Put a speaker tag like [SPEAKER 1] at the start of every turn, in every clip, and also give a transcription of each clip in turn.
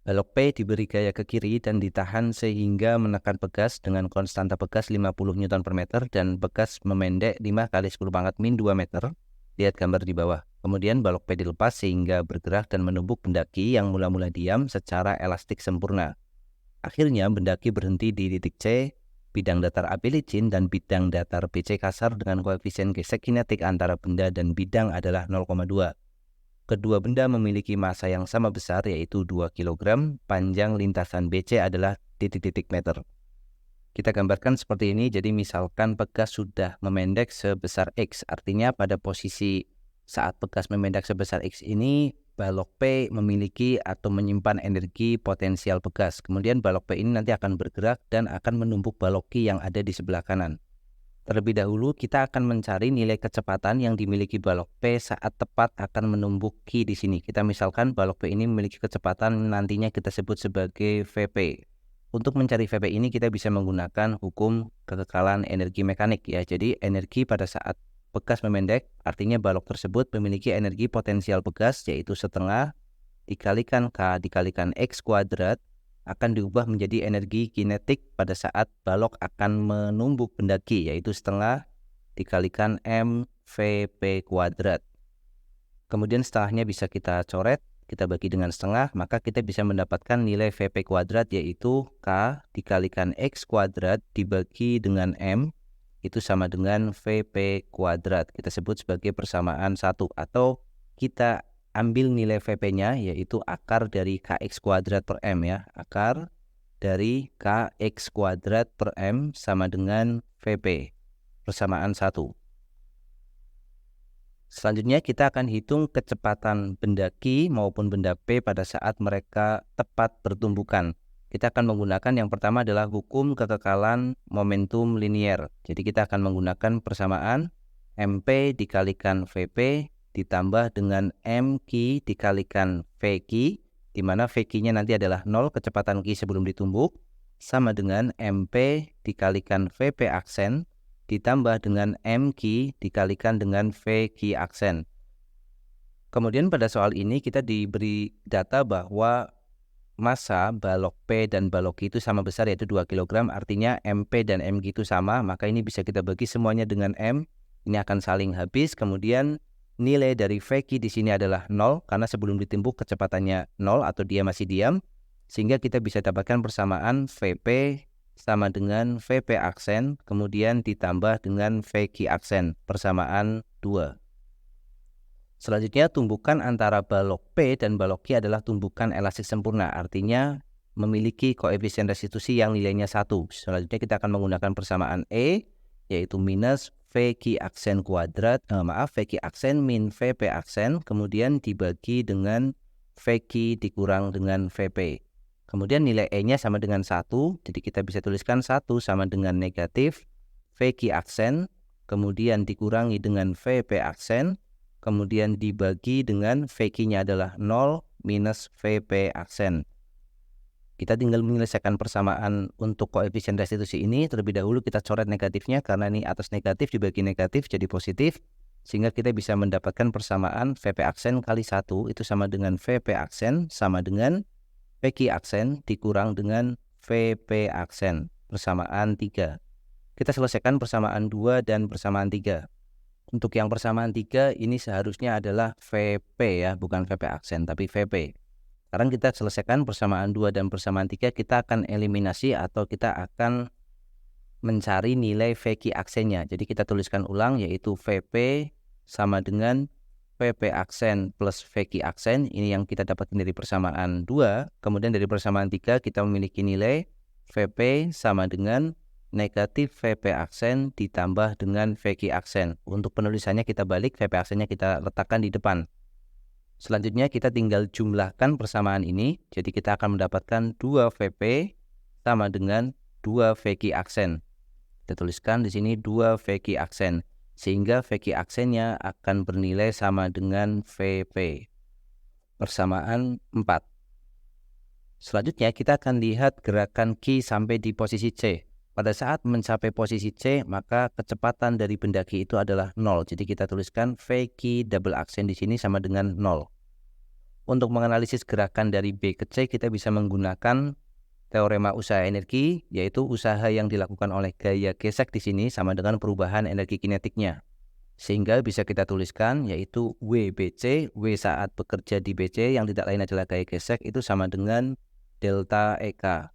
[SPEAKER 1] Balok P diberi gaya ke kiri dan ditahan sehingga menekan pegas dengan konstanta pegas 50 Newton per meter dan pegas memendek 5 kali 10 pangkat min 2 meter. Lihat gambar di bawah. Kemudian balok P dilepas sehingga bergerak dan menumbuk bendaki yang mula-mula diam secara elastik sempurna. Akhirnya bendaki berhenti di titik C, bidang datar AB licin dan bidang datar BC kasar dengan koefisien gesek kinetik antara benda dan bidang adalah 0,2. Kedua benda memiliki massa yang sama besar yaitu 2 kg, panjang lintasan BC adalah titik-titik meter. Kita gambarkan seperti ini, jadi misalkan pegas sudah memendek sebesar X, artinya pada posisi saat pegas memendek sebesar X ini, balok P memiliki atau menyimpan energi potensial pegas. Kemudian balok P ini nanti akan bergerak dan akan menumbuk balok Q yang ada di sebelah kanan. Terlebih dahulu kita akan mencari nilai kecepatan yang dimiliki balok P saat tepat akan menumbuk Q di sini. Kita misalkan balok P ini memiliki kecepatan nantinya kita sebut sebagai Vp. Untuk mencari Vp ini kita bisa menggunakan hukum kekekalan energi mekanik ya. Jadi energi pada saat pegas memendek artinya balok tersebut memiliki energi potensial pegas yaitu setengah dikalikan K dikalikan X kuadrat akan diubah menjadi energi kinetik pada saat balok akan menumbuk bendaki yaitu setengah dikalikan mvp kuadrat. Kemudian setelahnya bisa kita coret, kita bagi dengan setengah, maka kita bisa mendapatkan nilai vp kuadrat yaitu K dikalikan X kuadrat dibagi dengan M itu sama dengan vp kuadrat. Kita sebut sebagai persamaan 1 atau kita ambil nilai Vp-nya yaitu akar dari Kx kuadrat per M ya. Akar dari Kx kuadrat per M sama dengan Vp. Persamaan 1. Selanjutnya kita akan hitung kecepatan benda Q maupun benda P pada saat mereka tepat bertumbukan. Kita akan menggunakan yang pertama adalah hukum kekekalan momentum linier. Jadi kita akan menggunakan persamaan MP dikalikan Vp ditambah dengan mq dikalikan vq, di mana vq-nya nanti adalah 0 kecepatan Q sebelum ditumbuk, sama dengan mp dikalikan vp aksen ditambah dengan mq dikalikan dengan vq aksen. Kemudian pada soal ini kita diberi data bahwa massa balok P dan balok Q itu sama besar yaitu 2 kg, artinya mp dan mq itu sama, maka ini bisa kita bagi semuanya dengan m, ini akan saling habis. Kemudian nilai dari Vq di sini adalah 0 karena sebelum ditimbuk kecepatannya 0 atau dia masih diam, sehingga kita bisa dapatkan persamaan Vp sama dengan Vp aksen kemudian ditambah dengan Vq aksen, persamaan 2. Selanjutnya tumbukan antara balok P dan balok Q adalah tumbukan elastik sempurna, artinya memiliki koefisien restitusi yang nilainya 1. Selanjutnya kita akan menggunakan persamaan E yaitu minus Vq aksen kuadrat, Vq aksen min Vp aksen kemudian dibagi dengan Vq dikurang dengan Vp. Kemudian nilai E-nya sama dengan 1, jadi kita bisa tuliskan 1 sama dengan negatif Vq aksen kemudian dikurangi dengan Vp aksen kemudian dibagi dengan Vq-nya adalah 0 minus Vp aksen. Kita tinggal menyelesaikan persamaan untuk koefisien restitusi ini. Terlebih dahulu kita coret negatifnya karena ini atas negatif dibagi negatif jadi positif. Sehingga kita bisa mendapatkan persamaan Vp aksen kali 1 itu sama dengan Vp aksen sama dengan Vq aksen dikurang dengan Vp aksen. Persamaan 3. Kita selesaikan persamaan 2 dan persamaan 3. Untuk yang persamaan 3 ini seharusnya adalah Vp ya, bukan Vp aksen tapi Vp. Sekarang kita selesaikan persamaan 2 dan persamaan 3, kita akan eliminasi atau kita akan mencari nilai Vq aksennya. Jadi kita tuliskan ulang yaitu Vp sama dengan Vp aksen plus Vq aksen. Ini yang kita dapatkan dari persamaan 2. Kemudian dari persamaan 3 kita memiliki nilai Vp sama dengan negatif Vp aksen ditambah dengan Vq aksen. Untuk penulisannya kita balik, Vp aksennya kita letakkan di depan. Selanjutnya kita tinggal jumlahkan persamaan ini. Jadi kita akan mendapatkan 2 Vp sama dengan 2 Vq aksen. Kita tuliskan di sini 2 Vq aksen. Sehingga Vq aksennya akan bernilai sama dengan Vp. Persamaan 4. Selanjutnya kita akan lihat gerakan Q sampai di posisi C. Pada saat mencapai posisi C, maka kecepatan dari benda Q itu adalah 0. Jadi kita tuliskan Vq double aksen di sini sama dengan 0. Untuk menganalisis gerakan dari B ke C, kita bisa menggunakan teorema usaha energi, yaitu usaha yang dilakukan oleh gaya gesek di sini sama dengan perubahan energi kinetiknya. Sehingga bisa kita tuliskan yaitu WBC, W saat bekerja di BC yang tidak lain adalah gaya gesek itu sama dengan delta EK.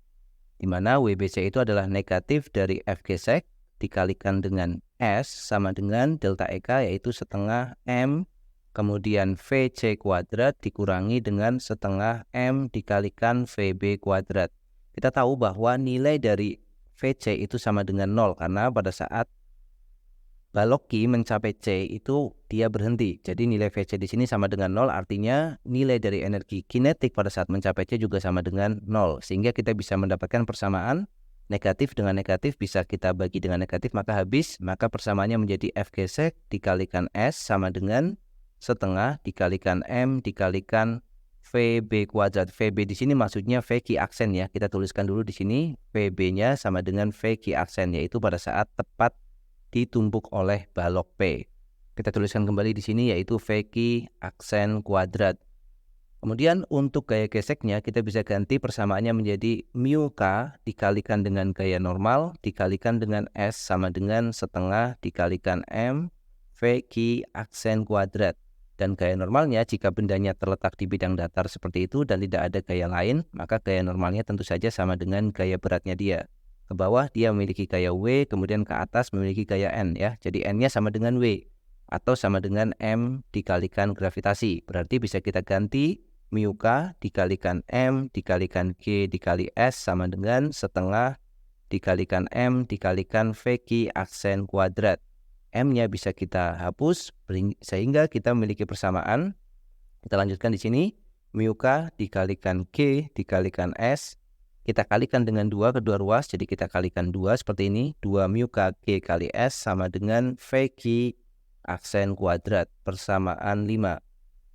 [SPEAKER 1] Di mana WBC itu adalah negatif dari F gesek dikalikan dengan S sama dengan delta EK yaitu setengah M kemudian VC kuadrat dikurangi dengan setengah M dikalikan VB kuadrat. Kita tahu bahwa nilai dari VC itu sama dengan 0 karena pada saat balok Q mencapai C itu dia berhenti. Jadi nilai VC di sini sama dengan 0, artinya nilai dari energi kinetik pada saat mencapai C juga sama dengan 0. Sehingga kita bisa mendapatkan persamaan negatif dengan negatif bisa kita bagi dengan negatif maka habis. Maka persamaannya menjadi F gesek dikalikan S sama dengan setengah dikalikan M dikalikan VB kuadrat. VB di sini maksudnya VQ aksen ya. Kita tuliskan dulu di sini VB-nya sama dengan VQ aksen yaitu pada saat tepat ditumpuk oleh balok P. Kita tuliskan kembali di sini yaitu VQ aksen kuadrat. Kemudian untuk gaya geseknya kita bisa ganti persamaannya menjadi mu K dikalikan dengan gaya normal dikalikan dengan S sama dengan setengah dikalikan M VQ aksen kuadrat. Dan gaya normalnya jika bendanya terletak di bidang datar seperti itu dan tidak ada gaya lain, maka gaya normalnya tentu saja sama dengan gaya beratnya dia. Ke bawah dia memiliki gaya W, kemudian ke atas memiliki gaya N ya. Jadi N-nya sama dengan W atau sama dengan M dikalikan gravitasi. Berarti bisa kita ganti mu K dikalikan M dikalikan G dikali S sama dengan setengah dikalikan M dikalikan VQ aksen kuadrat. M-nya bisa kita hapus sehingga kita memiliki persamaan. Kita lanjutkan di sini. Mu K dikalikan G dikalikan S. Kita kalikan dengan 2 kedua ruas, jadi kita kalikan 2 seperti ini. 2 mu K G kali S sama dengan VQ aksen kuadrat, persamaan 5.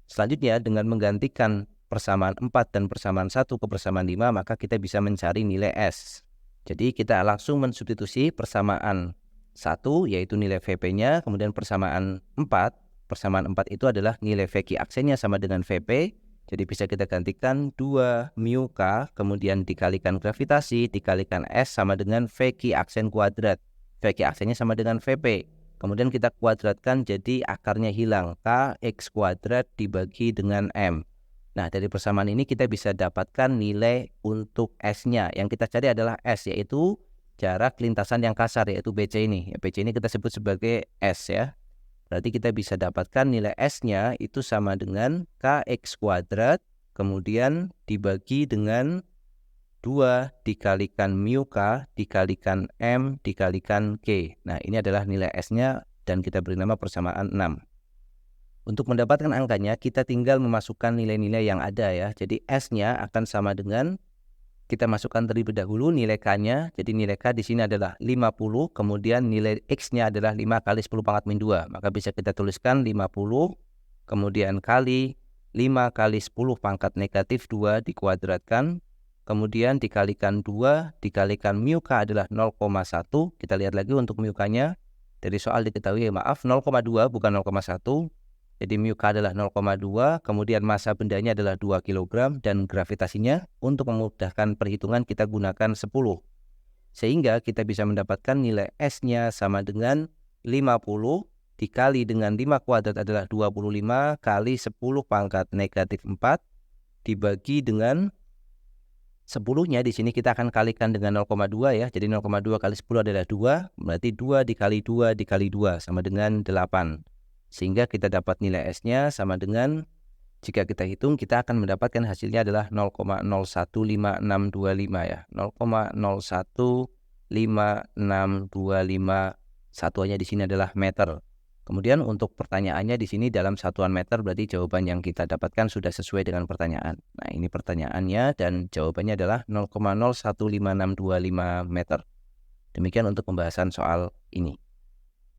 [SPEAKER 1] Selanjutnya dengan menggantikan persamaan 4 dan persamaan 1 ke persamaan 5, maka kita bisa mencari nilai S. Jadi kita langsung mensubstitusi persamaan 1 yaitu nilai VP-nya, kemudian persamaan 4. Persamaan 4 itu adalah nilai VQ aksennya sama dengan VP. Jadi bisa kita gantikan 2 mu K kemudian dikalikan gravitasi dikalikan S sama dengan VQ aksen kuadrat. VQ aksennya sama dengan VP. Kemudian kita kuadratkan jadi akarnya hilang. K X kuadrat dibagi dengan M. Nah dari persamaan ini kita bisa dapatkan nilai untuk S-nya. Yang kita cari adalah S yaitu jarak lintasan yang kasar yaitu BC ini. BC ini kita sebut sebagai S ya. Berarti kita bisa dapatkan nilai S-nya itu sama dengan KX kuadrat, kemudian dibagi dengan 2 dikalikan mu K dikalikan M dikalikan K. Nah ini adalah nilai S-nya dan kita beri nama persamaan 6. Untuk mendapatkan angkanya kita tinggal memasukkan nilai-nilai yang ada ya. Jadi S-nya akan sama dengan kita masukkan terlebih dahulu nilai K-nya. Jadi nilai K di sini adalah 50, kemudian nilai X-nya adalah 5 kali 10 pangkat min 2. Maka bisa kita tuliskan 50, kemudian kali 5 kali 10 pangkat negatif 2 dikuadratkan, kemudian dikalikan 2, dikalikan mu K adalah 0,1. Kita lihat lagi untuk mu K-nya. Dari soal diketahui, maaf, 0,2 bukan 0,1. Jadi mu K adalah 0,2, kemudian massa bendanya adalah 2 kg, dan gravitasinya untuk memudahkan perhitungan kita gunakan 10. Sehingga kita bisa mendapatkan nilai S-nya sama dengan 50 dikali dengan 5 kuadrat adalah 25 kali 10 pangkat negatif 4 dibagi dengan 10-nya di sini kita akan kalikan dengan 0,2 ya. Jadi 0,2 kali 10 adalah 2, berarti 2 dikali 2 dikali 2 sama dengan 8. Sehingga kita dapat nilai S-nya sama dengan, jika kita hitung, kita akan mendapatkan hasilnya adalah 0,015625 ya. 0,015625, satuannya di sini adalah meter. Kemudian untuk pertanyaannya di sini dalam satuan meter, berarti jawaban yang kita dapatkan sudah sesuai dengan pertanyaan. Nah ini pertanyaannya dan jawabannya adalah 0,015625 meter. Demikian untuk pembahasan soal ini.